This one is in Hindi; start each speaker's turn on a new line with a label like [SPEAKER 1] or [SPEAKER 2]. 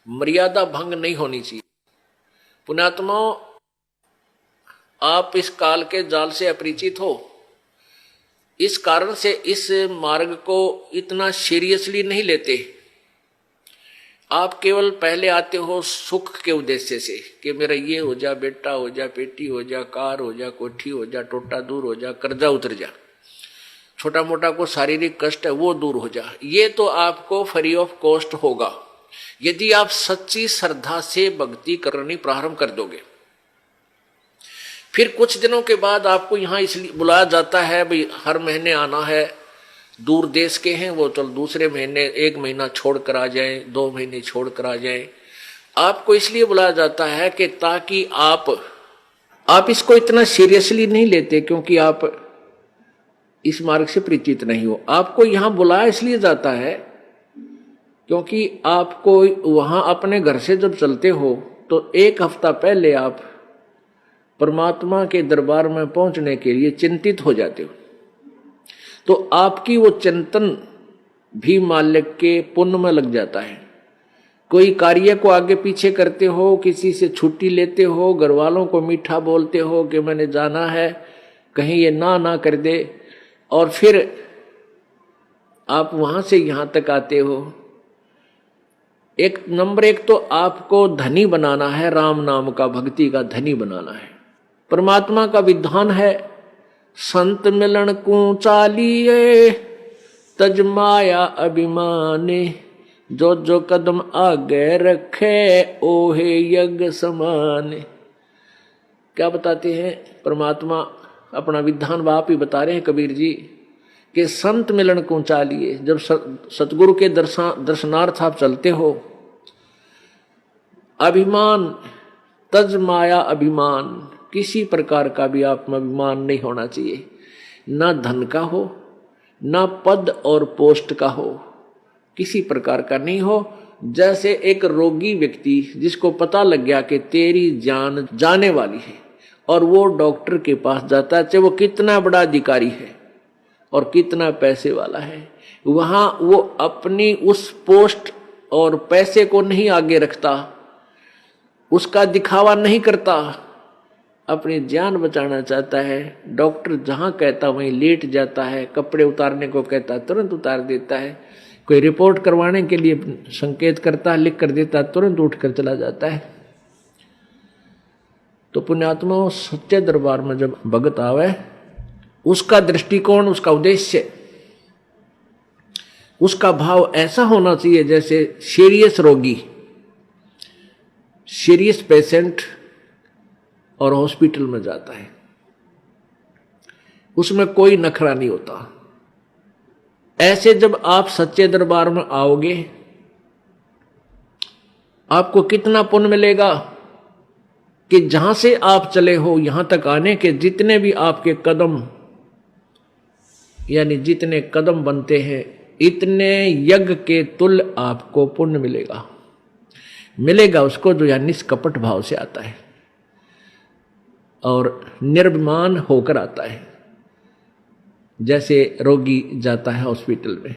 [SPEAKER 1] मर्यादा भंग नहीं होनी चाहिए। पुण्यात्माओं, आप इस काल के जाल से अपरिचित हो, इस कारण से इस मार्ग को इतना सीरियसली नहीं लेते। आप केवल पहले आते हो सुख के उद्देश्य से कि मेरा ये हो जा, बेटा हो जा, बेटी हो जा, कार हो जा, कोठी हो जा, टोटा दूर हो जा, कर्जा उतर जा, छोटा मोटा को शारीरिक कष्ट है वो दूर हो जा। ये तो आपको फ्री ऑफ कॉस्ट होगा यदि आप सच्ची श्रद्धा से भक्ति करनी प्रारंभ कर दोगे। फिर कुछ दिनों के बाद आपको यहाँ इसलिए बुलाया जाता है, भाई हर महीने आना है, दूर देश के हैं वो चल दूसरे महीने 1 महीना छोड़ कर आ जाए, 2 महीने छोड़ कर आ जाए। आपको इसलिए बुलाया जाता है कि ताकि आप इसको इतना सीरियसली नहीं लेते, क्योंकि आप इस मार्ग से परिचित नहीं हो। आपको यहाँ बुलाया इसलिए जाता है क्योंकि आपको वहां अपने घर से जब चलते हो तो 1 हफ्ता पहले आप परमात्मा के दरबार में पहुंचने के लिए चिंतित हो जाते हो। तो आपकी वो चिंतन भी मालिक के पुण्य में लग जाता है। कोई कार्य को आगे पीछे करते हो, किसी से छुट्टी लेते हो, घर वालों को मीठा बोलते हो कि मैंने जाना है, कहीं ये ना कर दे, और फिर आप वहां से यहां तक आते हो। नंबर 1 तो आपको धनी बनाना है, राम नाम का, भक्ति का धनी बनाना है। परमात्मा का विधान है, संत मिलन को चालिए तज माया अभिमाने, जो जो कदम आगे रखे ओहे यज्ञ समाने। क्या बताते हैं परमात्मा? अपना विधान आप ही बता रहे हैं कबीर जी कि संत मिलन को चालिए। जब सतगुरु के दर्शनार्थ आप चलते हो, अभिमान तज माया अभिमान, किसी प्रकार का भी आप में अभिमान नहीं होना चाहिए, ना धन का हो, ना पद और पोस्ट का हो, किसी प्रकार का नहीं हो। जैसे एक रोगी व्यक्ति जिसको पता लग गया कि तेरी जान जाने वाली है और वो डॉक्टर के पास जाता है, चाहे वो कितना बड़ा अधिकारी है और कितना पैसे वाला है, वहां वो अपनी उस पोस्ट और पैसे को नहीं आगे रखता, उसका दिखावा नहीं करता, अपनी जान बचाना चाहता है। डॉक्टर जहां कहता वहीं लेट जाता है, कपड़े उतारने को कहता तुरंत उतार देता है, कोई रिपोर्ट करवाने के लिए संकेत करता लिख कर देता, तुरंत उठकर चला जाता है। तो पुण्यात्मा, सच्चे दरबार में जब भगत आवे, उसका दृष्टिकोण, उसका उद्देश्य, उसका भाव ऐसा होना चाहिए जैसे सीरियस रोगी, सीरियस पेशेंट और हॉस्पिटल में जाता है, उसमें कोई नखरा नहीं होता। ऐसे जब आप सच्चे दरबार में आओगे, आपको कितना पुण्य मिलेगा कि जहां से आप चले हो यहां तक आने के जितने भी आपके कदम, यानी जितने कदम बनते हैं, इतने यज्ञ के तुल्य आपको पुण्य मिलेगा उसको जो यानी निष्कपट भाव से आता है और निर्भिमान होकर आता है, जैसे रोगी जाता है हॉस्पिटल में।